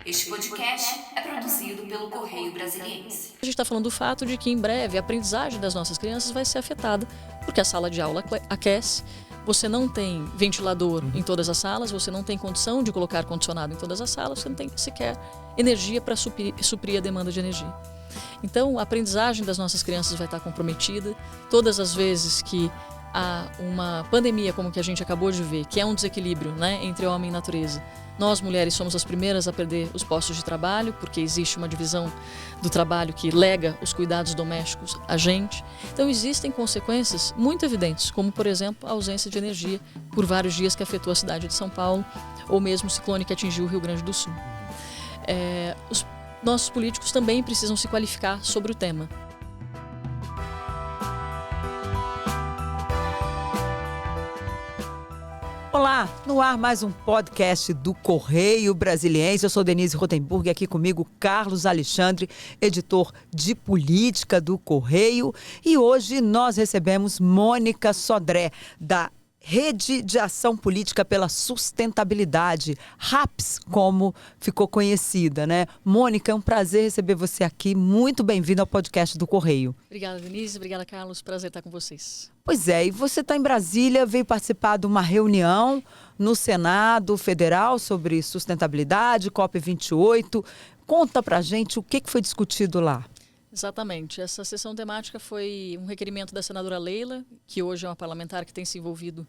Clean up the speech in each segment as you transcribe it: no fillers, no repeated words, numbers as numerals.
Este podcast é produzido pelo Correio Brasiliense. A gente está falando do fato de que em breve a aprendizagem das nossas crianças vai ser afetada, porque a sala de aula aquece, você não tem ventilador em todas as salas, você não tem condição de colocar ar-condicionado em todas as salas, você não tem sequer energia para suprir a demanda de energia. Então, a aprendizagem das nossas crianças vai estar comprometida. Todas as vezes que há uma pandemia como que a gente acabou de ver, que é um desequilíbrio, né, entre homem e natureza, nós mulheres somos as primeiras a perder os postos de trabalho, porque existe uma divisão do trabalho que lega os cuidados domésticos a gente. Então existem consequências muito evidentes, como por exemplo a ausência de energia por vários dias que afetou a cidade de São Paulo, ou mesmo o ciclone que atingiu o Rio Grande do Sul. Os nossos políticos também precisam se qualificar sobre o tema. Olá, no ar mais um podcast do Correio Brasiliense. Eu sou Denise Rotenburg e aqui comigo Carlos Alexandre, editor de política do Correio. E hoje nós recebemos Mônica Sodré, da Rede de Ação Política pela Sustentabilidade, RAPS, como ficou conhecida, né? Mônica, é um prazer receber você aqui. Muito bem-vinda ao podcast do Correio. Obrigada, Denise. Obrigada, Carlos. Prazer estar com vocês. Pois é, e você está em Brasília, veio participar de uma reunião no Senado Federal sobre sustentabilidade, COP28. Conta pra gente o que foi discutido lá. Exatamente. Essa sessão temática foi um requerimento da senadora Leila, que hoje é uma parlamentar que tem se envolvido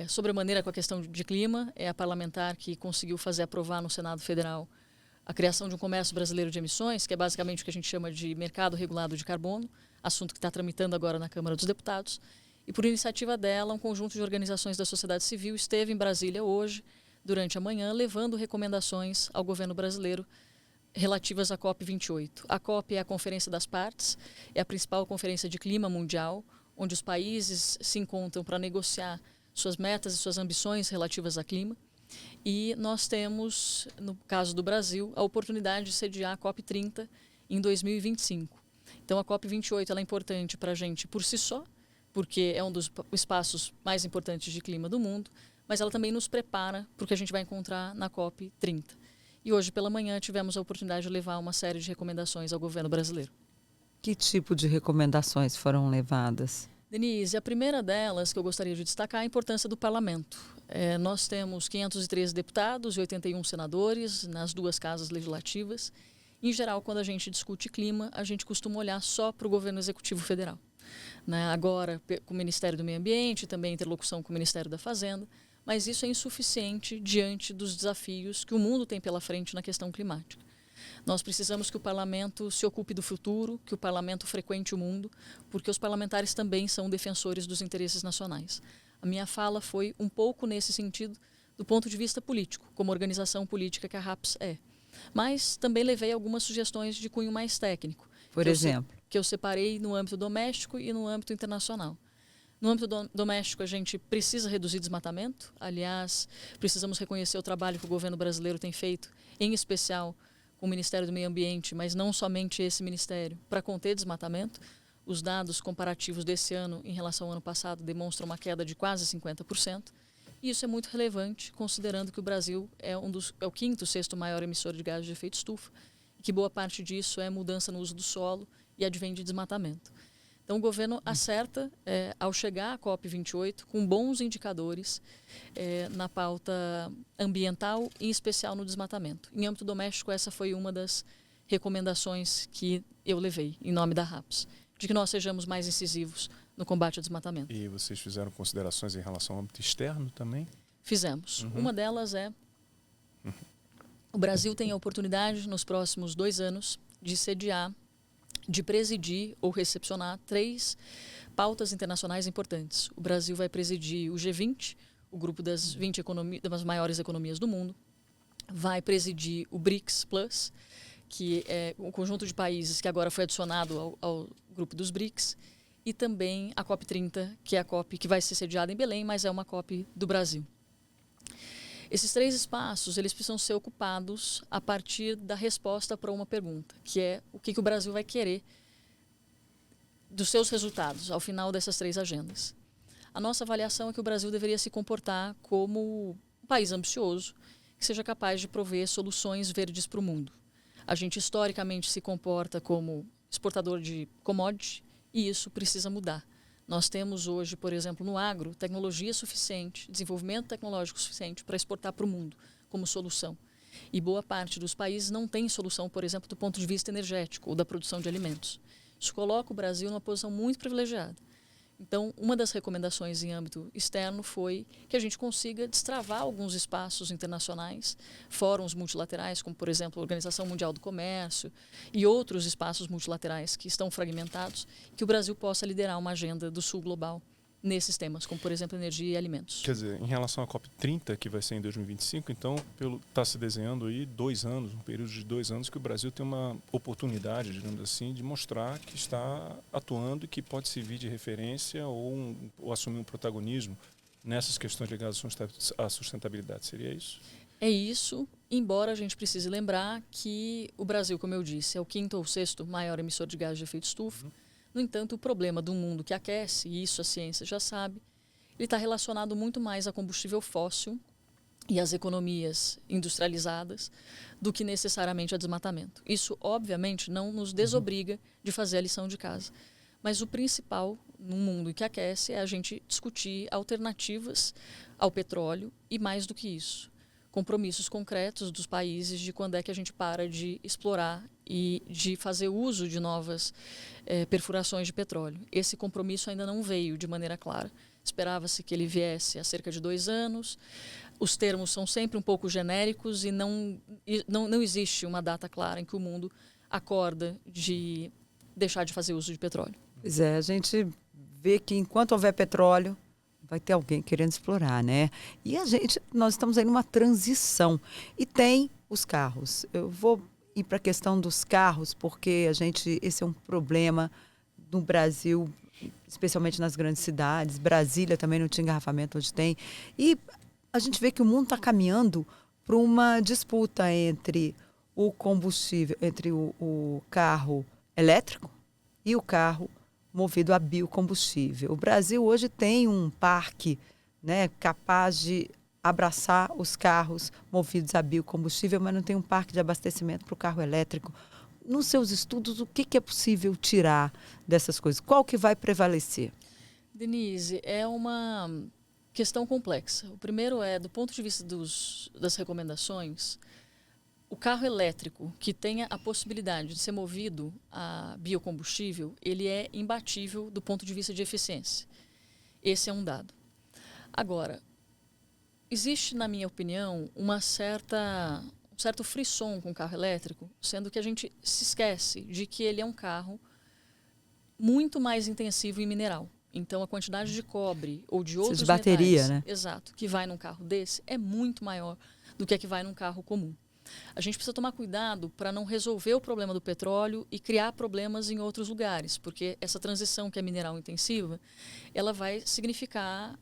sobremaneira com a questão de clima. É a parlamentar que conseguiu fazer aprovar no Senado Federal a criação de um comércio brasileiro de emissões, que é basicamente o que a gente chama de mercado regulado de carbono, assunto que está tramitando agora na Câmara dos Deputados. E por iniciativa dela, um conjunto de organizações da sociedade civil esteve em Brasília hoje, durante a manhã, levando recomendações ao governo brasileiro relativas à COP28. A COP é a Conferência das Partes, é a principal conferência de clima mundial, onde os países se encontram para negociar suas metas e suas ambições relativas a clima. E nós temos, no caso do Brasil, a oportunidade de sediar a COP30 em 2025. Então a COP28 ela é importante para a gente por si só, porque é um dos espaços mais importantes de clima do mundo, mas ela também nos prepara para o que a gente vai encontrar na COP30. E hoje pela manhã tivemos a oportunidade de levar uma série de recomendações ao governo brasileiro. Que tipo de recomendações foram levadas? Denise, a primeira delas que eu gostaria de destacar é a importância do parlamento. Nós temos 513 deputados e 81 senadores nas duas casas legislativas. Em geral, quando a gente discute clima, a gente costuma olhar só para o governo executivo federal. Agora, com o Ministério do Meio Ambiente, também interlocução com o Ministério da Fazenda, mas isso é insuficiente diante dos desafios que o mundo tem pela frente na questão climática. Nós precisamos que o parlamento se ocupe do futuro, que o parlamento frequente o mundo, porque os parlamentares também são defensores dos interesses nacionais. A minha fala foi um pouco nesse sentido, do ponto de vista político, como organização política que a RAPS é. Mas também levei algumas sugestões de cunho mais técnico. Por exemplo? Que eu separei no âmbito doméstico e no âmbito internacional. No âmbito doméstico, a gente precisa reduzir desmatamento. Aliás, precisamos reconhecer o trabalho que o governo brasileiro tem feito, em especial com o Ministério do Meio Ambiente, mas não somente esse ministério, para conter desmatamento. Os dados comparativos desse ano em relação ao ano passado demonstram uma queda de quase 50%. E isso é muito relevante, considerando que o Brasil é o quinto, sexto maior emissor de gases de efeito estufa, e que boa parte disso é mudança no uso do solo e advém de desmatamento. Então, o governo acerta, ao chegar à COP28, com bons indicadores na pauta ambiental, em especial no desmatamento. Em âmbito doméstico, essa foi uma das recomendações que eu levei, em nome da RAPS, de que nós sejamos mais incisivos no combate ao desmatamento. E vocês fizeram considerações em relação ao âmbito externo também? Fizemos. Uma delas o Brasil tem a oportunidade, nos próximos 2 anos, de sediar, de presidir ou recepcionar 3 pautas internacionais importantes. O Brasil vai presidir o G20, o grupo das 20 das maiores economias do mundo, vai presidir o BRICS Plus, que é um conjunto de países que agora foi adicionado ao grupo dos BRICS, e também a COP30, que é a COP que vai ser sediada em Belém, mas é uma COP do Brasil. Esses 3 espaços, eles precisam ser ocupados a partir da resposta para uma pergunta, que é o que o Brasil vai querer dos seus resultados ao final dessas 3 agendas. A nossa avaliação é que o Brasil deveria se comportar como um país ambicioso, que seja capaz de prover soluções verdes para o mundo. A gente historicamente se comporta como exportador de commodity e isso precisa mudar. Nós temos hoje, por exemplo, no agro, tecnologia suficiente, desenvolvimento tecnológico suficiente para exportar para o mundo como solução. E boa parte dos países não tem solução, por exemplo, do ponto de vista energético ou da produção de alimentos. Isso coloca o Brasil numa posição muito privilegiada. Então, uma das recomendações em âmbito externo foi que a gente consiga destravar alguns espaços internacionais, fóruns multilaterais, como, por exemplo, a Organização Mundial do Comércio e outros espaços multilaterais que estão fragmentados, que o Brasil possa liderar uma agenda do Sul global nesses temas, como, por exemplo, energia e alimentos. Quer dizer, em relação à COP30, que vai ser em 2025, então está se desenhando aí 2 anos, um período de 2 anos que o Brasil tem uma oportunidade, digamos assim, de mostrar que está atuando e que pode servir de referência ou assumir um protagonismo nessas questões ligadas à sustentabilidade. Seria isso? É isso, embora a gente precise lembrar que o Brasil, como eu disse, é o 5º ou 6º maior emissor de gás de efeito estufa. No entanto, o problema do mundo que aquece, e isso a ciência já sabe, ele está relacionado muito mais a combustível fóssil e às economias industrializadas do que necessariamente a desmatamento. Isso, obviamente, não nos desobriga de fazer a lição de casa. Mas o principal, num mundo que aquece, é a gente discutir alternativas ao petróleo e, mais do que isso, compromissos concretos dos países de quando é que a gente para de explorar e de fazer uso de novas perfurações de petróleo. Esse compromisso ainda não veio de maneira clara. Esperava-se que ele viesse há cerca de 2 anos. Os termos são sempre um pouco genéricos e não existe uma data clara em que o mundo acorda de deixar de fazer uso de petróleo. Pois é, a gente vê que enquanto houver petróleo, vai ter alguém querendo explorar, né? E nós estamos aí numa transição. E tem os carros. Eu vou ir para a questão dos carros, porque esse é um problema no Brasil, especialmente nas grandes cidades. Brasília também não tinha engarrafamento, hoje tem. E a gente vê que o mundo está caminhando para uma disputa entre o combustível, entre o carro elétrico e o carro movido a biocombustível. O Brasil hoje tem um parque, né, capaz de abraçar os carros movidos a biocombustível, mas não tem um parque de abastecimento para o carro elétrico. Nos seus estudos, o que é possível tirar dessas coisas? Qual que vai prevalecer? Denise, é uma questão complexa. O primeiro é, do ponto de vista das recomendações, o carro elétrico que tenha a possibilidade de ser movido a biocombustível, ele é imbatível do ponto de vista de eficiência. Esse é um dado. Agora, existe, na minha opinião, um certo frisson com o carro elétrico, sendo que a gente se esquece de que ele é um carro muito mais intensivo em mineral. Então, a quantidade de cobre ou de outros bateria, metais, né? Exato, que vai num carro desse é muito maior do que a que vai num carro comum. A gente precisa tomar cuidado para não resolver o problema do petróleo e criar problemas em outros lugares, porque essa transição que é mineral intensiva, ela vai significar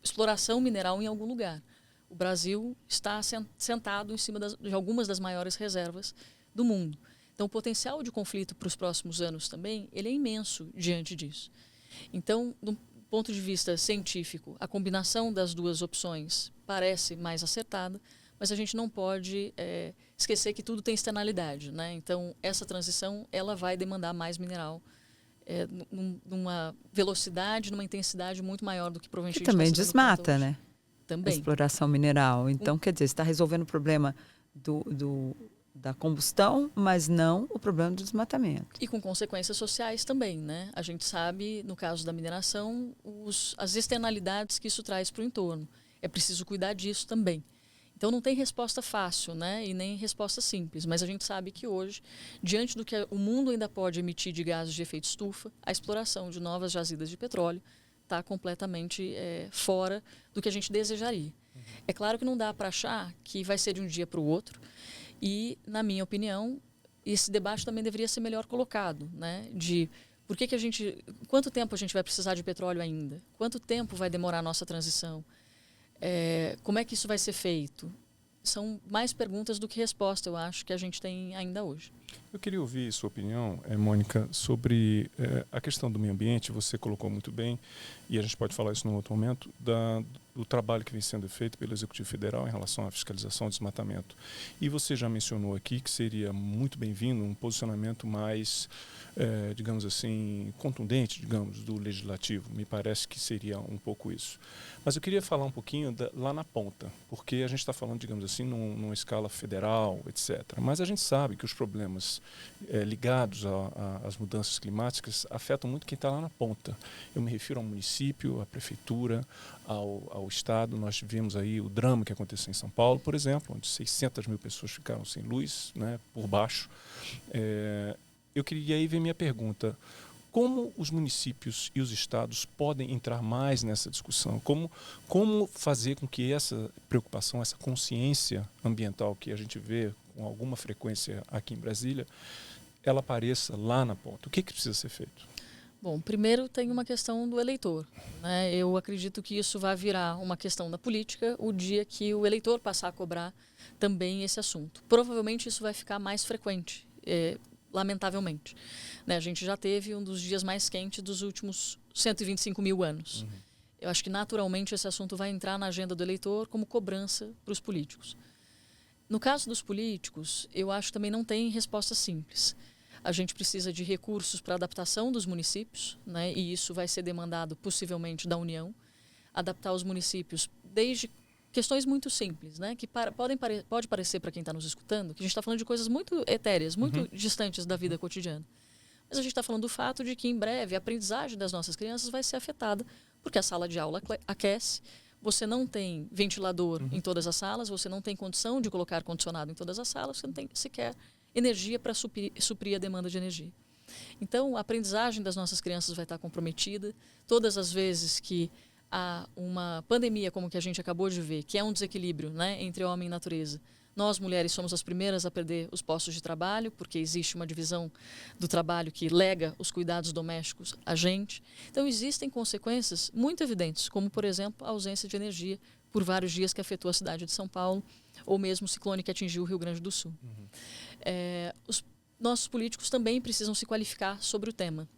exploração mineral em algum lugar. O Brasil está sentado em cima de algumas das maiores reservas do mundo. Então, o potencial de conflito para os próximos anos também, ele é imenso diante disso. Então, do ponto de vista científico, a combinação das duas opções parece mais acertada, mas a gente não pode esquecer que tudo tem externalidade, né? Então, essa transição ela vai demandar mais mineral numa velocidade, numa intensidade muito maior do que provavelmente E também desmata, né? Também. A exploração mineral. Então, quer dizer, você está resolvendo o problema da combustão, mas não o problema do desmatamento. E com consequências sociais também, né? A gente sabe, no caso da mineração, as externalidades que isso traz para o entorno. É preciso cuidar disso também. Então, não tem resposta fácil, né? E nem resposta simples. Mas a gente sabe que hoje, diante do que o mundo ainda pode emitir de gases de efeito estufa, a exploração de novas jazidas de petróleo está completamente fora do que a gente desejaria. É claro que não dá para achar que vai ser de um dia para o outro. E, na minha opinião, esse debate também deveria ser melhor colocado, né? De quanto tempo a gente vai precisar de petróleo ainda? Quanto tempo vai demorar a nossa transição? Como é que isso vai ser feito? São mais perguntas do que resposta, eu acho, que a gente tem ainda hoje. Eu queria ouvir sua opinião, Mônica, sobre a questão do meio ambiente. Você colocou muito bem, e a gente pode falar isso num outro momento, do trabalho que vem sendo feito pelo Executivo Federal em relação à fiscalização do desmatamento. E você já mencionou aqui que seria muito bem-vindo um posicionamento mais, digamos assim, contundente, digamos, do Legislativo. Me parece que seria um pouco isso. Mas eu queria falar um pouquinho lá na ponta, porque a gente está falando, digamos assim, numa escala federal, etc. Mas a gente sabe que os problemas ligados às mudanças climáticas afetam muito quem está lá na ponta. Eu me refiro ao município, à prefeitura, ao Estado. Nós vimos aí o drama que aconteceu em São Paulo, por exemplo, onde 600 mil pessoas ficaram sem luz, né, por baixo. Eu queria aí ver minha pergunta. Como os municípios e os estados podem entrar mais nessa discussão? Como fazer com que essa preocupação, essa consciência ambiental que a gente vê com alguma frequência aqui em Brasília, ela apareça lá na ponta? O que precisa ser feito? Bom, primeiro tem uma questão do eleitor, né? Eu acredito que isso vai virar uma questão da política o dia que o eleitor passar a cobrar também esse assunto. Provavelmente isso vai ficar mais frequente, lamentavelmente. Né? A gente já teve um dos dias mais quentes dos últimos 125 mil anos. Eu acho que naturalmente esse assunto vai entrar na agenda do eleitor como cobrança para os políticos. No caso dos políticos, eu acho que também não tem resposta simples. A gente precisa de recursos para adaptação dos municípios, né? E isso vai ser demandado possivelmente da União. Adaptar os municípios desde questões muito simples, né? Que pode parecer para quem está nos escutando que a gente está falando de coisas muito etéreas, muito distantes da vida cotidiana. Mas a gente está falando do fato de que em breve a aprendizagem das nossas crianças vai ser afetada, porque a sala de aula aquece, você não tem ventilador em todas as salas, você não tem condição de colocar ar-condicionado em todas as salas, você não tem sequer energia para suprir a demanda de energia. Então, a aprendizagem das nossas crianças vai estar comprometida. Todas as vezes que há uma pandemia como que a gente acabou de ver, que é um desequilíbrio, né, entre homem e natureza, nós, mulheres, somos as primeiras a perder os postos de trabalho, porque existe uma divisão do trabalho que lega os cuidados domésticos a gente. Então, existem consequências muito evidentes, como, por exemplo, a ausência de energia por vários dias que afetou a cidade de São Paulo, ou mesmo o ciclone que atingiu o Rio Grande do Sul. Os nossos políticos também precisam se qualificar sobre o tema.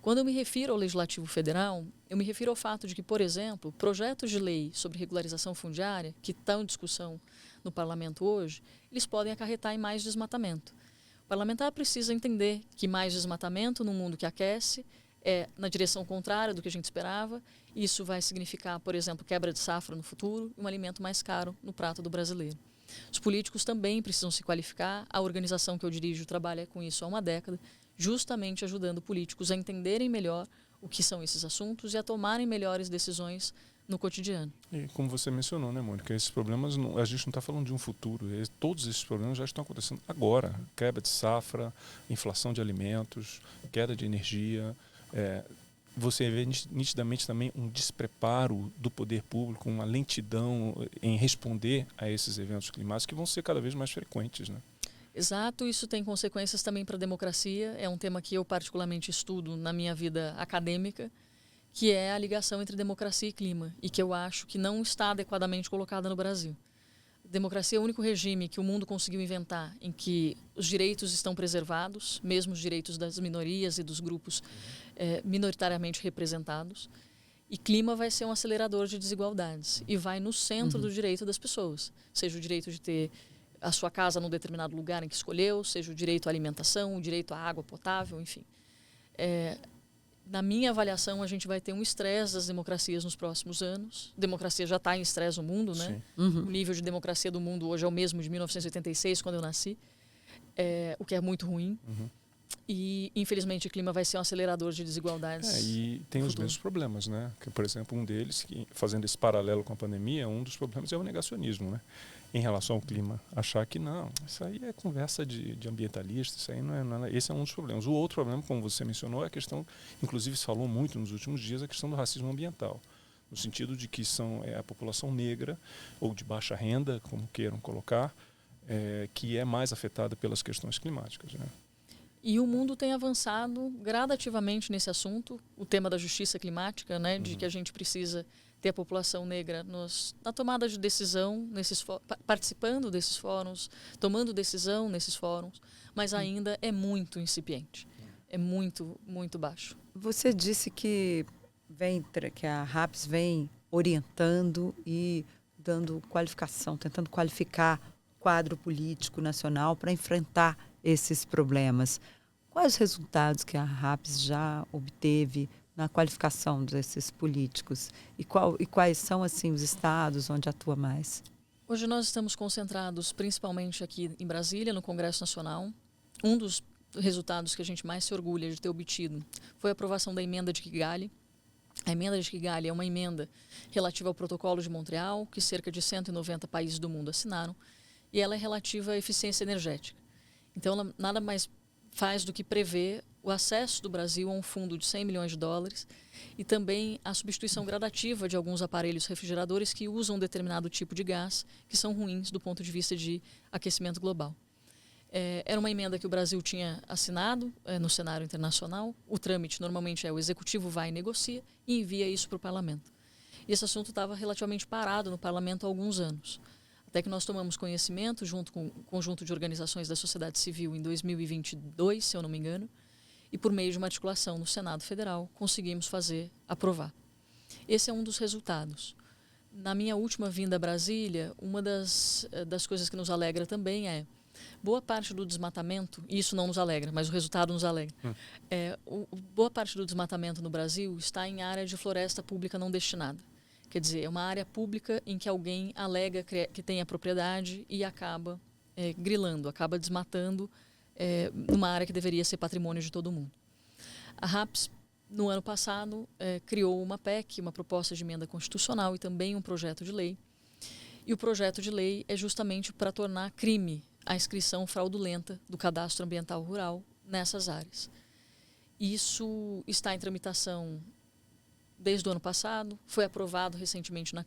Quando eu me refiro ao Legislativo Federal, eu me refiro ao fato de que, por exemplo, projetos de lei sobre regularização fundiária, que estão em discussão no parlamento hoje, eles podem acarretar em mais desmatamento. O parlamentar precisa entender que mais desmatamento num mundo que aquece é na direção contrária do que a gente esperava. Isso vai significar, por exemplo, quebra de safra no futuro e um alimento mais caro no prato do brasileiro. Os políticos também precisam se qualificar. A organização que eu dirijo trabalha com isso há uma década, justamente ajudando políticos a entenderem melhor o que são esses assuntos e a tomarem melhores decisões no cotidiano. E como você mencionou, né, Mônica, esses problemas, a gente não está falando de um futuro, todos esses problemas já estão acontecendo agora. Quebra de safra, inflação de alimentos, queda de energia. Você vê nitidamente também um despreparo do poder público, uma lentidão em responder a esses eventos climáticos que vão ser cada vez mais frequentes, né? Exato, isso tem consequências também para a democracia. É um tema que eu particularmente estudo na minha vida acadêmica, que é a ligação entre democracia e clima, e que eu acho que não está adequadamente colocada no Brasil. Democracia é o único regime que o mundo conseguiu inventar em que os direitos estão preservados, mesmo os direitos das minorias e dos grupos minoritariamente representados. E clima vai ser um acelerador de desigualdades e vai no centro do direito das pessoas, seja o direito de ter a sua casa num determinado lugar em que escolheu, seja o direito à alimentação, o direito à água potável, enfim. Na minha avaliação, a gente vai ter um estresse das democracias nos próximos anos. A democracia já está em estresse no mundo, né? O nível de democracia do mundo hoje é o mesmo de 1986, quando eu nasci, o que é muito ruim. E, infelizmente, o clima vai ser um acelerador de desigualdades. E tem os mesmos problemas, né? Que, por exemplo, um deles, fazendo esse paralelo com a pandemia, um dos problemas é o negacionismo, né? Em relação ao clima. Achar que não, isso aí é conversa de ambientalista, isso aí não é. Esse é um dos problemas. O outro problema, como você mencionou, é a questão, inclusive se falou muito nos últimos dias, a questão do racismo ambiental. No sentido de que a população negra, ou de baixa renda, como queiram colocar, que é mais afetada pelas questões climáticas, né? E o mundo tem avançado gradativamente nesse assunto, o tema da justiça climática, né, de que a gente precisa ter a população negra na tomada de decisão, participando desses fóruns, tomando decisão nesses fóruns, mas ainda é muito incipiente, é muito, muito baixo. Você disse que a RAPS vem orientando e dando qualificação, tentando qualificar o quadro político nacional para enfrentar esses problemas. Quais os resultados que a RAPS já obteve na qualificação desses políticos? E quais são assim os estados onde atua mais? Hoje nós estamos concentrados principalmente aqui em Brasília, no Congresso Nacional. Um dos resultados que a gente mais se orgulha de ter obtido foi a aprovação da emenda de Kigali. A emenda de Kigali é uma emenda relativa ao Protocolo de Montreal, que cerca de 190 países do mundo assinaram, e ela é relativa à eficiência energética. Então, ela nada mais faz do que prever o acesso do Brasil a um fundo de 100 milhões de dólares e também a substituição gradativa de alguns aparelhos refrigeradores que usam um determinado tipo de gás, que são ruins do ponto de vista de aquecimento global. Era uma emenda que o Brasil tinha assinado no cenário internacional. O trâmite normalmente o executivo vai e negocia e envia isso para o parlamento. E esse assunto estava relativamente parado no parlamento há alguns anos. Até que nós tomamos conhecimento, junto com um conjunto de organizações da sociedade civil, em 2022, se eu não me engano, e por meio de uma articulação no Senado Federal, conseguimos aprovar. Esse é um dos resultados. Na minha última vinda a Brasília, uma das coisas que nos alegra também boa parte do desmatamento, e isso não nos alegra, mas o resultado nos alegra. Boa parte do desmatamento no Brasil está em área de floresta pública não destinada. Quer dizer, é uma área pública em que alguém alega que tem a propriedade e acaba grilando, acaba desmatando numa área que deveria ser patrimônio de todo mundo. A RAPS, no ano passado, criou uma PEC, uma proposta de emenda constitucional e também um projeto de lei. E o projeto de lei é justamente para tornar crime a inscrição fraudulenta do cadastro ambiental rural nessas áreas. Isso está em tramitação desde o ano passado, foi aprovado recentemente na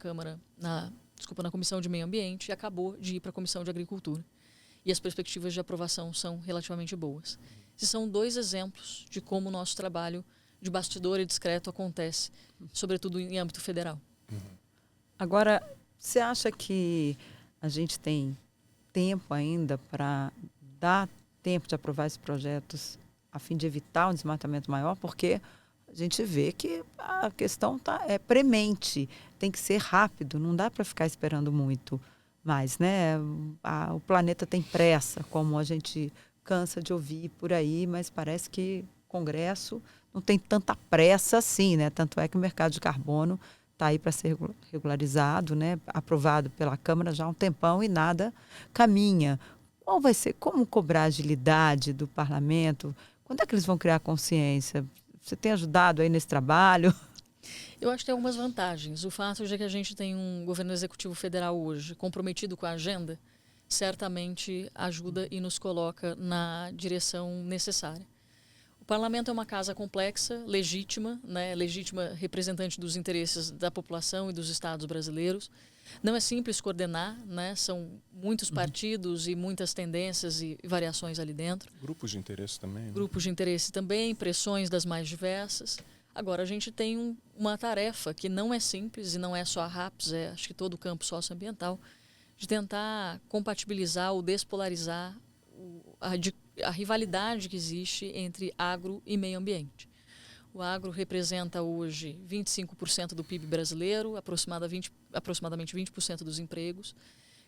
na Comissão de Meio Ambiente e acabou de ir para a Comissão de Agricultura. E as perspectivas de aprovação são relativamente boas. Esses são 2 exemplos de como o nosso trabalho de bastidor e discreto acontece, sobretudo em âmbito federal. Agora, você acha que a gente tem tempo ainda para dar tempo de aprovar esses projetos a fim de evitar um desmatamento maior? Porque a gente vê que a questão é premente, tem que ser rápido, não dá para ficar esperando muito mais, né? O planeta tem pressa, como a gente cansa de ouvir por aí, mas parece que o Congresso não tem tanta pressa assim, né? Tanto é que o mercado de carbono está aí para ser regularizado, né? Aprovado pela Câmara já há um tempão e nada caminha. Qual vai ser, como cobrar a agilidade do parlamento? Quando é que eles vão criar consciência? Você tem ajudado aí nesse trabalho? Eu acho que tem algumas vantagens. O fato de que a gente tem um governo executivo federal hoje comprometido com a agenda, certamente ajuda e nos coloca na direção necessária. O parlamento é uma casa complexa, legítima, né? Legítima representante dos interesses da população e dos estados brasileiros. Não é simples coordenar, né? São muitos partidos e muitas tendências e variações ali dentro. Grupos de interesse também. Né? Grupos de interesse também, pressões das mais diversas. Agora, a gente tem uma tarefa que não é simples e não é só a RAPS, acho que todo o campo socioambiental, de tentar compatibilizar ou despolarizar a rivalidade que existe entre agro e meio ambiente. O agro representa hoje 25% do PIB brasileiro, aproximadamente 20% dos empregos.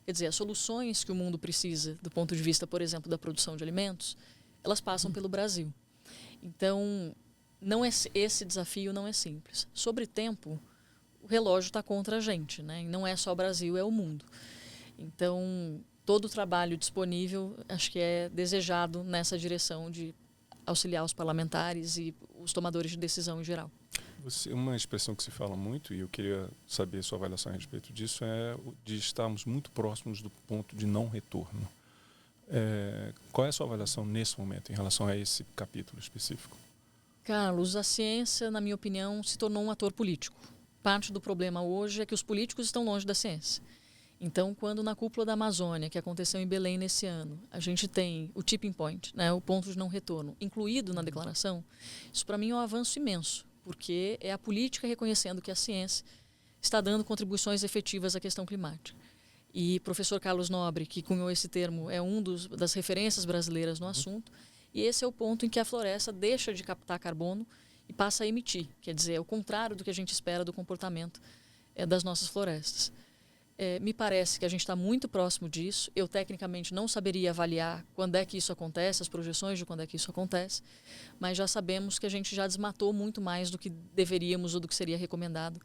Quer dizer, as soluções que o mundo precisa, do ponto de vista, por exemplo, da produção de alimentos, elas passam pelo Brasil. Então, esse desafio não é simples. Sobre tempo, o relógio está contra a gente, né? E não é só o Brasil, é o mundo. Então, todo o trabalho disponível, acho que é desejado nessa direção de auxiliar os parlamentares e os tomadores de decisão em geral. Uma expressão que se fala muito, e eu queria saber sua avaliação a respeito disso, é de estarmos muito próximos do ponto de não retorno. Qual é a sua avaliação nesse momento em relação a esse capítulo específico? Carlos, a ciência, na minha opinião, se tornou um ator político. Parte do problema hoje é que os políticos estão longe da ciência. Então, quando na cúpula da Amazônia, que aconteceu em Belém nesse ano, a gente tem o tipping point, né, o ponto de não retorno, incluído na declaração, isso para mim é um avanço imenso, porque é a política reconhecendo que a ciência está dando contribuições efetivas à questão climática. E o professor Carlos Nobre, que cunhou esse termo, é das referências brasileiras no assunto, e esse é o ponto em que a floresta deixa de captar carbono e passa a emitir, quer dizer, é o contrário do que a gente espera do comportamento das nossas florestas. Me parece que a gente está muito próximo disso. Eu, tecnicamente, não saberia avaliar quando é que isso acontece, as projeções de quando é que isso acontece, mas já sabemos que a gente já desmatou muito mais do que deveríamos ou do que seria recomendado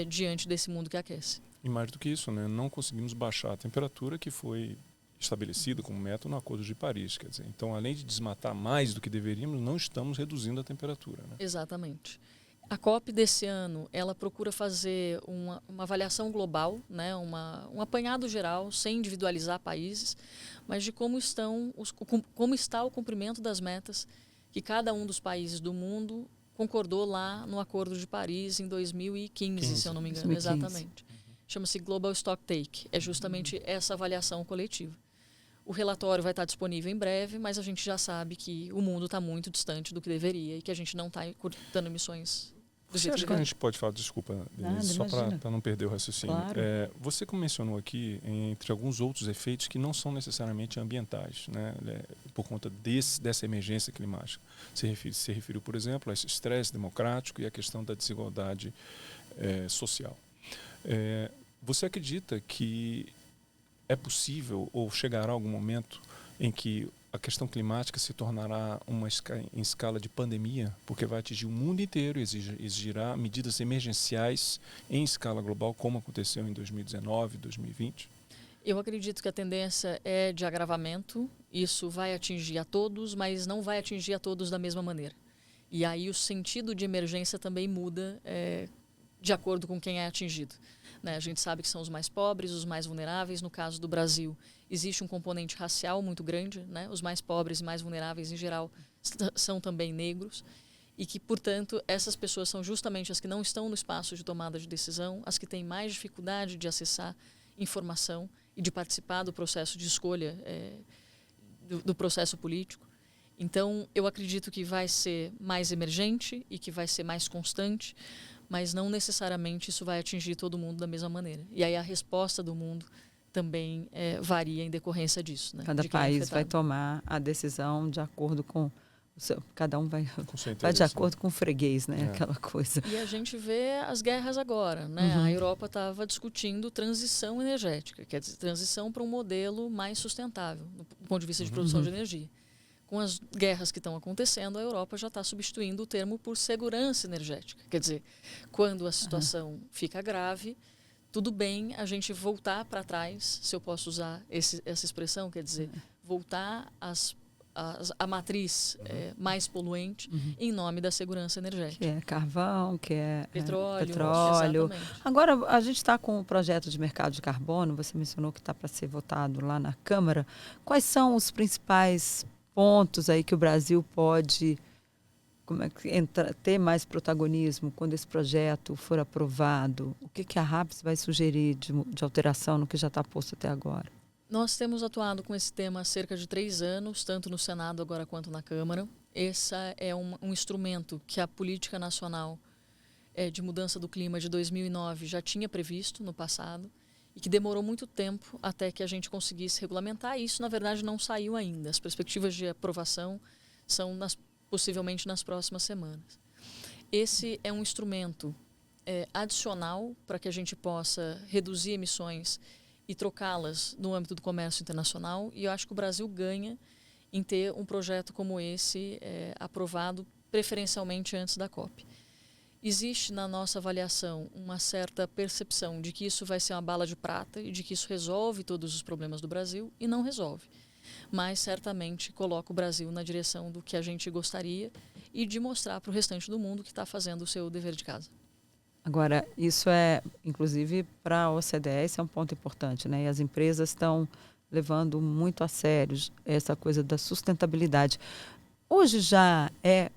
diante desse mundo que aquece. E mais do que isso, né? Não conseguimos baixar a temperatura que foi estabelecida como meta no Acordo de Paris. Quer dizer, então, além de desmatar mais do que deveríamos, não estamos reduzindo a temperatura. Né? Exatamente. A COP desse ano, ela procura fazer uma avaliação global, né, um apanhado geral, sem individualizar países, mas de como está o cumprimento das metas que cada um dos países do mundo concordou lá no Acordo de Paris em 2015, se eu não me engano. 2015. Exatamente. Chama-se Global Stocktake. É justamente essa avaliação coletiva. O relatório vai estar disponível em breve, mas a gente já sabe que o mundo está muito distante do que deveria e que a gente não está cortando emissões. Você acha que a gente pode falar, desculpa, Denise, só para não perder o raciocínio. Claro. Você mencionou aqui, entre alguns outros efeitos que não são necessariamente ambientais, né, por conta dessa emergência climática. Se referiu, por exemplo, a esse estresse democrático e a questão da desigualdade social. Você acredita que é possível ou chegará algum momento em que a questão climática se tornará em escala de pandemia, porque vai atingir o mundo inteiro e exigirá medidas emergenciais em escala global, como aconteceu em 2019, 2020? Eu acredito que a tendência é de agravamento. Isso vai atingir a todos, mas não vai atingir a todos da mesma maneira. E aí o sentido de emergência também muda de acordo com quem é atingido. Né? A gente sabe que são os mais pobres, os mais vulneráveis. No caso do Brasil, existe um componente racial muito grande. Né? Os mais pobres e mais vulneráveis, em geral, são também negros. E que, portanto, essas pessoas são justamente as que não estão no espaço de tomada de decisão, as que têm mais dificuldade de acessar informação e de participar do processo de escolha do processo político. Então, eu acredito que vai ser mais emergente e que vai ser mais constante, mas não necessariamente isso vai atingir todo mundo da mesma maneira. E aí a resposta do mundo também varia em decorrência disso. Né? Cada país vai tomar a decisão de acordo com cada um vai de acordo com o freguês, né? Aquela coisa. E a gente vê as guerras agora, né? A Europa estava discutindo transição energética, quer dizer, transição para um modelo mais sustentável, do ponto de vista de produção de energia. Com as guerras que estão acontecendo, a Europa já está substituindo o termo por segurança energética. Quer dizer, quando a situação fica grave, tudo bem a gente voltar para trás, se eu posso usar essa expressão, quer dizer, voltar a matriz mais poluente em nome da segurança energética. Que é carvão, que é petróleo. Exatamente. Agora, a gente está com o projeto de mercado de carbono, você mencionou que está para ser votado lá na Câmara. Quais são os principais pontos aí que o Brasil pode ter mais protagonismo quando esse projeto for aprovado? O que a RAPS vai sugerir de alteração no que já está posto até agora? Nós temos atuado com esse tema há cerca de 3 anos, tanto no Senado agora quanto na Câmara. Esse é um instrumento que a Política Nacional de Mudança do Clima de 2009 já tinha previsto no passado e que demorou muito tempo até que a gente conseguisse regulamentar. E isso, na verdade, não saiu ainda. As perspectivas de aprovação são possivelmente nas próximas semanas. Esse é um instrumento adicional para que a gente possa reduzir emissões e trocá-las no âmbito do comércio internacional. E eu acho que o Brasil ganha em ter um projeto como esse aprovado preferencialmente antes da COP. Existe na nossa avaliação uma certa percepção de que isso vai ser uma bala de prata e de que isso resolve todos os problemas do Brasil, e não resolve. Mas certamente coloca o Brasil na direção do que a gente gostaria e de mostrar para o restante do mundo que está fazendo o seu dever de casa. Agora, isso inclusive, para a OCDE, isso é um ponto importante, né? E as empresas estão levando muito a sério essa coisa da sustentabilidade. Hoje já é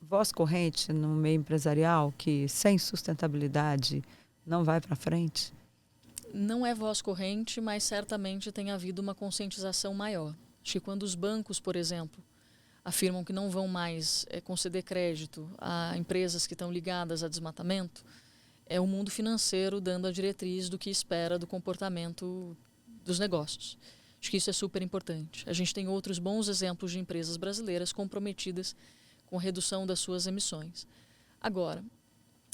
voz corrente no meio empresarial que sem sustentabilidade não vai para frente? Não é voz corrente, mas certamente tem havido uma conscientização maior. Acho que quando os bancos, por exemplo, afirmam que não vão mais conceder crédito a empresas que estão ligadas a desmatamento, é o mundo financeiro dando a diretriz do que espera do comportamento dos negócios. Acho que isso é super importante. A gente tem outros bons exemplos de empresas brasileiras comprometidas com redução das suas emissões. Agora,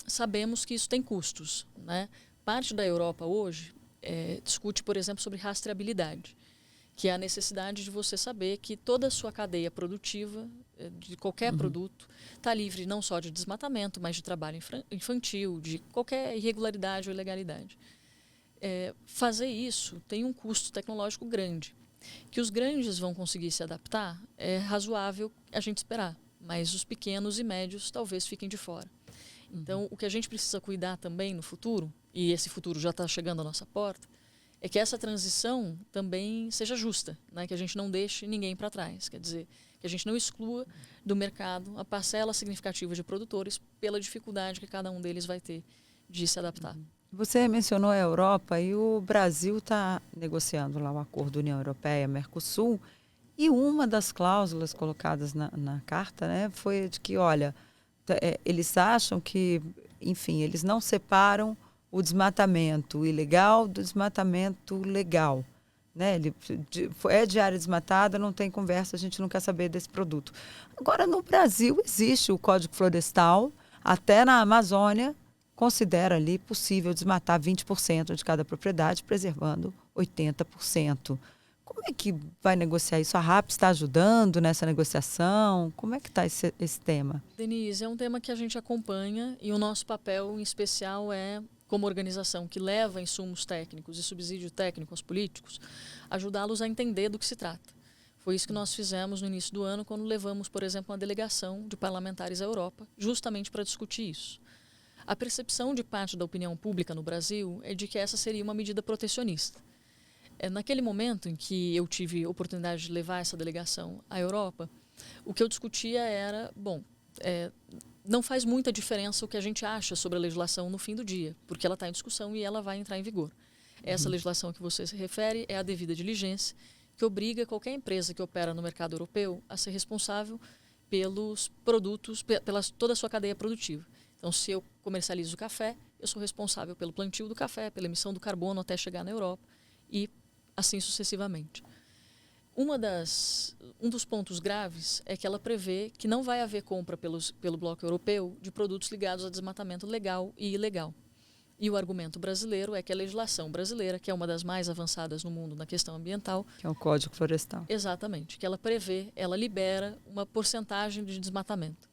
sabemos que isso tem custos, né? Parte da Europa hoje discute, por exemplo, sobre rastreabilidade, que é a necessidade de você saber que toda a sua cadeia produtiva de qualquer produto está livre não só de desmatamento, mas de trabalho infantil, de qualquer irregularidade ou ilegalidade. Fazer isso tem um custo tecnológico grande. Que os grandes vão conseguir se adaptar é razoável a gente esperar, mas os pequenos e médios talvez fiquem de fora. Então, o que a gente precisa cuidar também no futuro, e esse futuro já está chegando à nossa porta, é que essa transição também seja justa, né? Que a gente não deixe ninguém para trás. Quer dizer, que a gente não exclua do mercado a parcela significativa de produtores pela dificuldade que cada um deles vai ter de se adaptar. Você mencionou a Europa e o Brasil está negociando lá o acordo União Europeia-Mercosul, e uma das cláusulas colocadas na carta, né, foi de que, olha, eles acham que, enfim, eles não separam o desmatamento ilegal do desmatamento legal. Né? É de área desmatada, não tem conversa, a gente não quer saber desse produto. Agora, no Brasil, existe o Código Florestal, até na Amazônia, considera ali possível desmatar 20% de cada propriedade, preservando 80%. Como é que vai negociar isso? A RAP está ajudando nessa negociação? Como é que está esse tema? Denise, é um tema que a gente acompanha e o nosso papel em especial é, como organização que leva insumos técnicos e subsídio técnico aos políticos, ajudá-los a entender do que se trata. Foi isso que nós fizemos no início do ano, quando levamos, por exemplo, uma delegação de parlamentares à Europa, justamente para discutir isso. A percepção de parte da opinião pública no Brasil é de que essa seria uma medida protecionista. Naquele momento em que eu tive a oportunidade de levar essa delegação à Europa, o que eu discutia era, não faz muita diferença o que a gente acha sobre a legislação no fim do dia, porque ela está em discussão e ela vai entrar em vigor. Essa legislação que você se refere é a devida diligência, que obriga qualquer empresa que opera no mercado europeu a ser responsável pelos produtos, pela toda a sua cadeia produtiva. Então, se eu comercializo café, eu sou responsável pelo plantio do café, pela emissão do carbono até chegar na Europa e assim sucessivamente. Um dos pontos graves é que ela prevê que não vai haver compra pelo bloco europeu de produtos ligados a desmatamento legal e ilegal. E o argumento brasileiro é que a legislação brasileira, que é uma das mais avançadas no mundo na questão ambiental... Que é o Código Florestal. Exatamente, que ela libera uma porcentagem de desmatamento.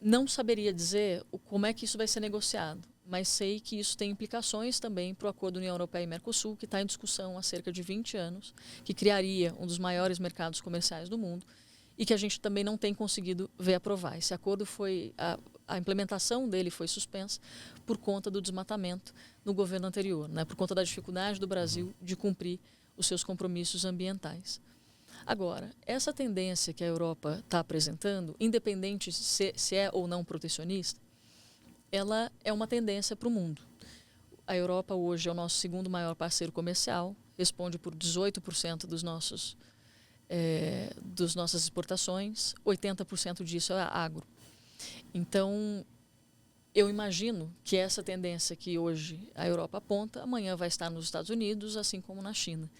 Não saberia dizer como é que isso vai ser negociado, mas sei que isso tem implicações também para o Acordo União Europeia e Mercosul, que está em discussão há cerca de 20 anos, que criaria um dos maiores mercados comerciais do mundo e que a gente também não tem conseguido ver aprovar. Esse acordo a implementação dele foi suspensa por conta do desmatamento no governo anterior, né, por conta da dificuldade do Brasil de cumprir os seus compromissos ambientais. Agora, essa tendência que a Europa está apresentando, independente se é ou não protecionista, ela é uma tendência para o mundo. A Europa hoje é o nosso segundo maior parceiro comercial, responde por 18% das nossas exportações, 80% disso é agro. Então, eu imagino que essa tendência que hoje a Europa aponta, amanhã vai estar nos Estados Unidos, assim como na China.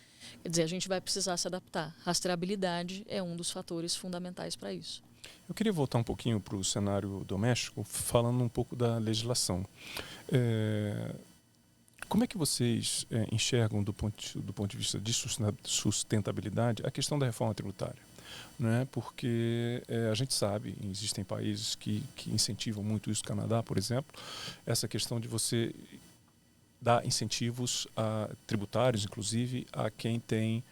Quer dizer, a gente vai precisar se adaptar. Rastreabilidade é um dos fatores fundamentais para isso. Eu queria voltar um pouquinho para o cenário doméstico, falando um pouco da legislação. Como é que vocês enxergam, do ponto de vista de sustentabilidade, a questão da reforma tributária? Né? Porque a gente sabe, existem países que incentivam muito isso, Canadá, por exemplo, essa questão de você dar incentivos tributários, inclusive, a quem tem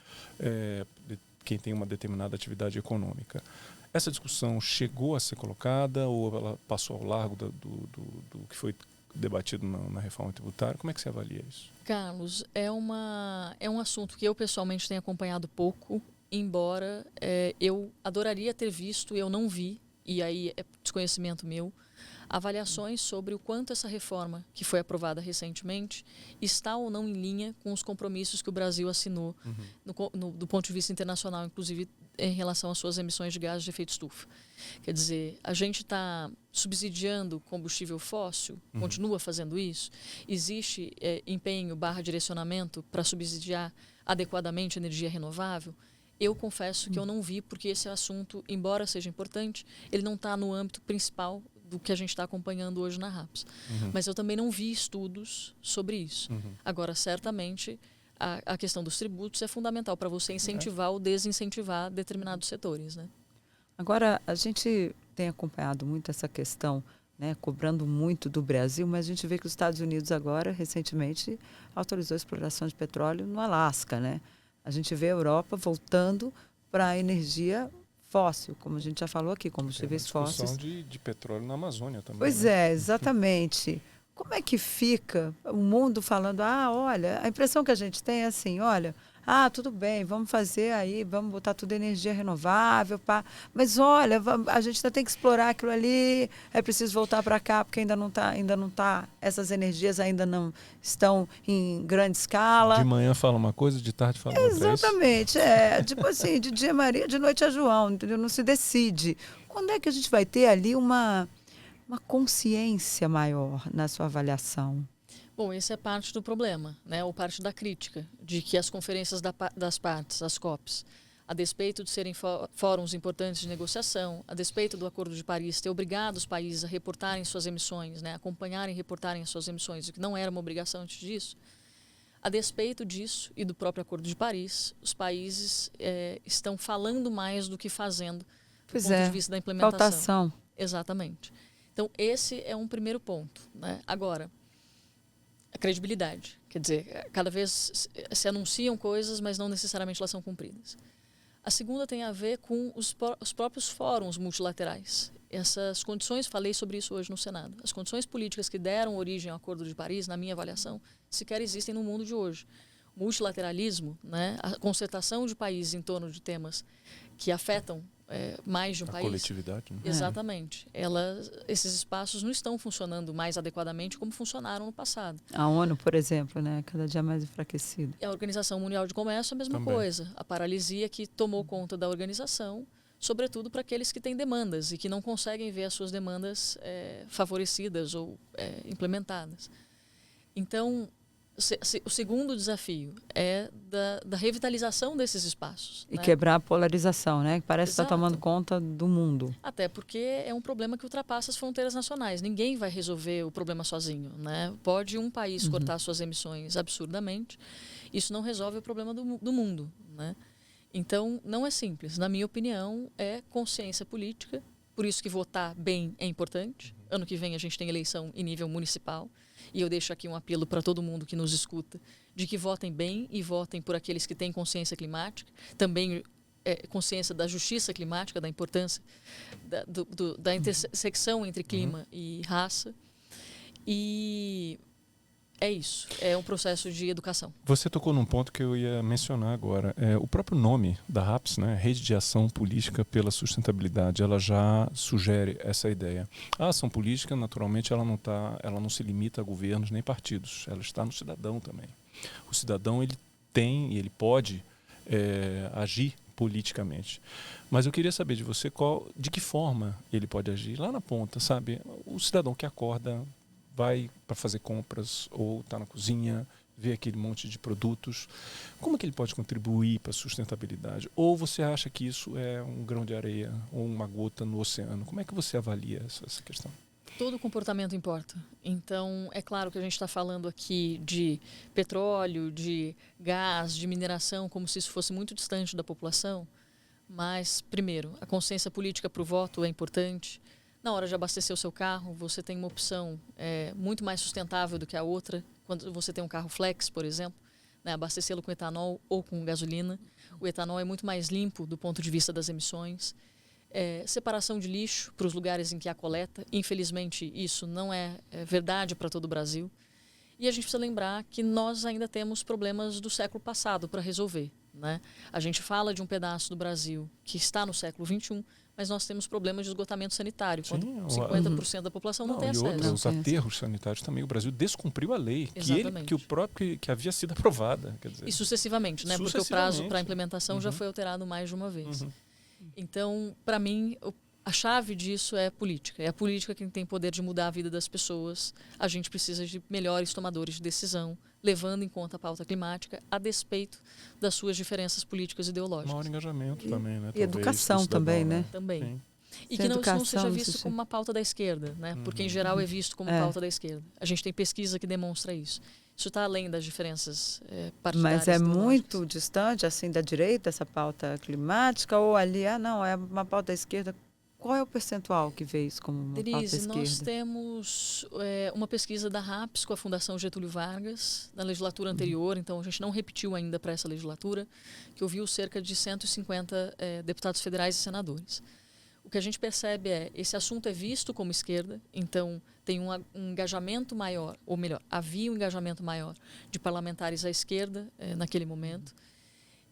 uma determinada atividade econômica. Essa discussão chegou a ser colocada ou ela passou ao largo do que foi debatido na reforma tributária? Como é que você avalia isso? Carlos, é um assunto que eu pessoalmente tenho acompanhado pouco, embora eu adoraria ter visto, eu não vi, e aí é desconhecimento meu, avaliações sobre o quanto essa reforma, que foi aprovada recentemente, está ou não em linha com os compromissos que o Brasil assinou do ponto de vista internacional, inclusive em relação às suas emissões de gases de efeito estufa. Quer dizer, a gente está subsidiando combustível fóssil, continua fazendo isso, existe empenho / direcionamento para subsidiar adequadamente a energia renovável. Eu confesso que eu não vi, porque esse assunto, embora seja importante, ele não está no âmbito principal do que a gente está acompanhando hoje na RAPS. Mas eu também não vi estudos sobre isso. Agora, certamente, a questão dos tributos é fundamental para você incentivar ou desincentivar determinados setores, né? Agora, a gente tem acompanhado muito essa questão, né, cobrando muito do Brasil, mas a gente vê que os Estados Unidos agora, recentemente, autorizou a exploração de petróleo no Alasca, né? A gente vê a Europa voltando para a energia fóssil, como a gente já falou aqui, combustíveis fósseis. De petróleo na Amazônia também. Pois né? é, exatamente. Como é que fica o mundo falando, olha, a impressão que a gente tem é assim, olha, tudo bem, vamos fazer aí, vamos botar tudo em energia renovável, mas olha, a gente ainda tem que explorar aquilo ali, é preciso voltar para cá, porque ainda não tá, essas energias ainda não estão em grande escala. De manhã fala uma coisa, de tarde fala outra. Exatamente, tipo assim, de dia Maria, de noite é João, entendeu? Não se decide. Quando é que a gente vai ter ali uma consciência maior na sua avaliação? Bom, esse é parte do problema, né? Ou parte da crítica, de que as conferências das partes, as COPs, a despeito de serem fóruns importantes de negociação, a despeito do Acordo de Paris ter obrigado os países a reportarem suas emissões, né? Acompanharem e reportarem as suas emissões, o que não era uma obrigação antes disso, a despeito disso e do próprio Acordo de Paris, os países estão falando mais do que fazendo do ponto de vista da implementação. Faltação. Exatamente. Então, esse é um primeiro ponto, né? Agora, a credibilidade. Quer dizer, cada vez se anunciam coisas, mas não necessariamente elas são cumpridas. A segunda tem a ver com os próprios fóruns multilaterais. Essas condições, falei sobre isso hoje no Senado, as condições políticas que deram origem ao Acordo de Paris, na minha avaliação, sequer existem no mundo de hoje. O multilateralismo, né, a concertação de países em torno de temas que afetam mais de um país. A coletividade. Né? Exatamente. Esses espaços não estão funcionando mais adequadamente como funcionaram no passado. A ONU, por exemplo, né, cada dia mais enfraquecida. E a Organização Mundial de Comércio é a mesma coisa. A paralisia que tomou conta da organização, sobretudo para aqueles que têm demandas e que não conseguem ver as suas demandas favorecidas ou implementadas. Então, o segundo desafio é da revitalização desses espaços. E né? quebrar a polarização, né? Que parece estar tomando conta do mundo. Até porque é um problema que ultrapassa as fronteiras nacionais. Ninguém vai resolver o problema sozinho, né? Pode um país cortar suas emissões absurdamente, isso não resolve o problema do mundo, né? Então, não é simples. Na minha opinião, é consciência política. Por isso que votar bem é importante. Ano que vem a gente tem eleição em nível municipal. E eu deixo aqui um apelo para todo mundo que nos escuta, de que votem bem e votem por aqueles que têm consciência climática, também consciência da justiça climática, da importância da intersecção entre clima e raça. E é isso, é um processo de educação. Você tocou num ponto que eu ia mencionar agora. O próprio nome da RAPS, né, Rede de Ação Política pela Sustentabilidade, ela já sugere essa ideia. A ação política, naturalmente, ela não se limita a governos nem partidos, ela está no cidadão também. O cidadão, ele tem e ele pode agir politicamente. Mas eu queria saber de você de que forma ele pode agir lá na ponta, sabe? O cidadão que acorda, vai para fazer compras ou está na cozinha, vê aquele monte de produtos. Como é que ele pode contribuir para a sustentabilidade? Ou você acha que isso é um grão de areia ou uma gota no oceano? Como é que você avalia essa questão? Todo comportamento importa. Então, é claro que a gente está falando aqui de petróleo, de gás, de mineração, como se isso fosse muito distante da população. Mas, primeiro, a consciência política para o voto é importante. Na hora de abastecer o seu carro, você tem uma opção muito mais sustentável do que a outra. Quando você tem um carro flex, por exemplo, né, abastecê-lo com etanol ou com gasolina. O etanol é muito mais limpo do ponto de vista das emissões. Separação de lixo para os lugares em que há coleta. Infelizmente, isso não é verdade para todo o Brasil. E a gente precisa lembrar que nós ainda temos problemas do século passado para resolver. Né? A gente fala de um pedaço do Brasil que está no século XXI, mas nós temos problemas de esgotamento sanitário, quando 50% da população não tem acesso. Os aterros sanitários também, o Brasil descumpriu a lei que havia sido aprovada. Quer dizer, e sucessivamente, né? Porque o prazo para a implementação já foi alterado mais de uma vez. Então, para mim, a chave disso é política. É a política quem tem poder de mudar a vida das pessoas. A gente precisa de melhores tomadores de decisão, levando em conta a pauta climática, a despeito das suas diferenças políticas e ideológicas. Maior engajamento também, né? E educação também, né? Também. Sim. E que não seja visto como uma pauta da esquerda, né? Porque, em geral, é visto como pauta da esquerda. A gente tem pesquisa que demonstra isso. Isso está além das diferenças partidárias. Mas é muito distante, assim, da direita, essa pauta climática? Ou ali, não, é uma pauta da esquerda? Qual é o percentual que vê isso como uma pauta da esquerda? Nós temos uma pesquisa da RAPS com a Fundação Getúlio Vargas, na legislatura anterior, então a gente não repetiu ainda para essa legislatura, que ouviu cerca de 150 deputados federais e senadores. O que a gente percebe esse assunto é visto como esquerda, então tem um engajamento maior, ou melhor, havia um engajamento maior de parlamentares à esquerda naquele momento,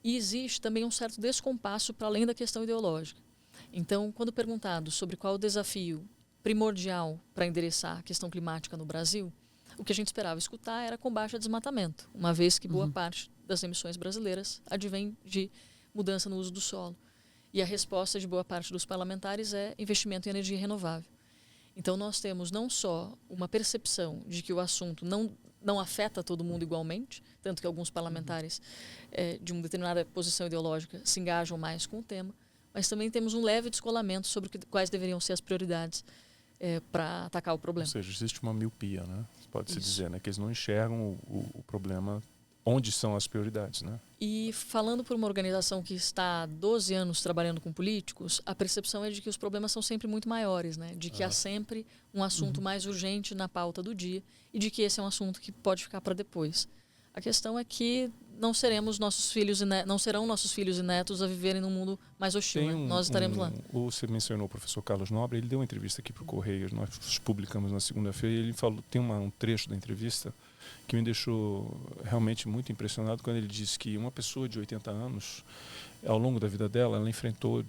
e existe também um certo descompasso para além da questão ideológica. Então, quando perguntado sobre qual o desafio primordial para endereçar a questão climática no Brasil, o que a gente esperava escutar era combate ao desmatamento, uma vez que boa parte das emissões brasileiras advém de mudança no uso do solo. E a resposta de boa parte dos parlamentares é investimento em energia renovável. Então, nós temos não só uma percepção de que o assunto não afeta todo mundo igualmente, tanto que alguns parlamentares de uma determinada posição ideológica se engajam mais com o tema, mas também temos um leve descolamento sobre quais deveriam ser as prioridades para atacar o problema. Ou seja, existe uma miopia, né? Pode-se dizer, né? Que eles não enxergam o problema, onde são as prioridades, né? E falando por uma organização que está há 12 anos trabalhando com políticos, a percepção é de que os problemas são sempre muito maiores, né? De que há sempre um assunto mais urgente na pauta do dia e de que esse é um assunto que pode ficar para depois. A questão é que não serão nossos filhos e netos a viverem num mundo mais hostil. Né? Nós estaremos lá. Você mencionou o professor Carlos Nobre, ele deu uma entrevista aqui para o Correio, nós publicamos na segunda-feira, e ele falou, tem um trecho da entrevista que me deixou realmente muito impressionado quando ele disse que uma pessoa de 80 anos, ao longo da vida dela, ela enfrentou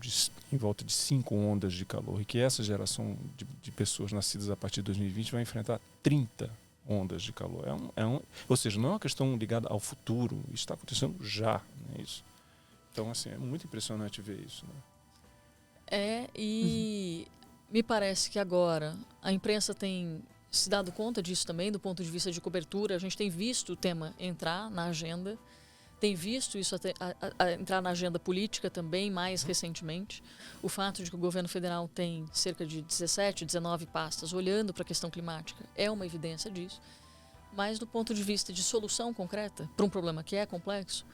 em volta de 5 ondas de calor, e que essa geração de pessoas nascidas a partir de 2020 vai enfrentar 30 ondas de calor. Ou seja, não é uma questão ligada ao futuro, isso está acontecendo já. Né, isso. Então, assim, é muito impressionante ver isso. Né? Me parece que agora a imprensa tem se dado conta disso também, do ponto de vista de cobertura. A gente tem visto o tema entrar na agenda, tem visto isso entrar na agenda política também, mais recentemente. O fato de que o governo federal tem cerca de 17, 19 pastas olhando para a questão climática é uma evidência disso. Mas do ponto de vista de solução concreta para um problema que é complexo,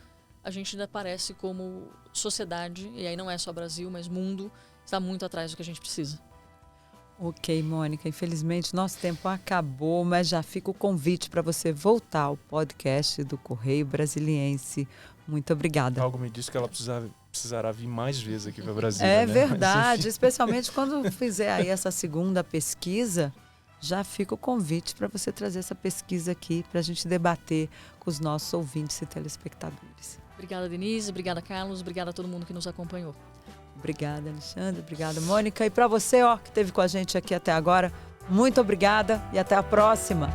a gente ainda parece como sociedade, e aí não é só Brasil, mas mundo, está muito atrás do que a gente precisa. Ok, Mônica, infelizmente nosso tempo acabou, mas já fica o convite para você voltar ao podcast do Correio Brasiliense. Muito obrigada. Algo me disse que ela precisará vir mais vezes aqui para Brasília. É, né? verdade, especialmente quando fizer aí essa segunda pesquisa, já fica o convite para você trazer essa pesquisa aqui para a gente debater com os nossos ouvintes e telespectadores. Obrigada, Denise, obrigada, Carlos, obrigada a todo mundo que nos acompanhou. Obrigada, Alexandre. Obrigada, Mônica. E para você, que esteve com a gente aqui até agora, muito obrigada e até a próxima.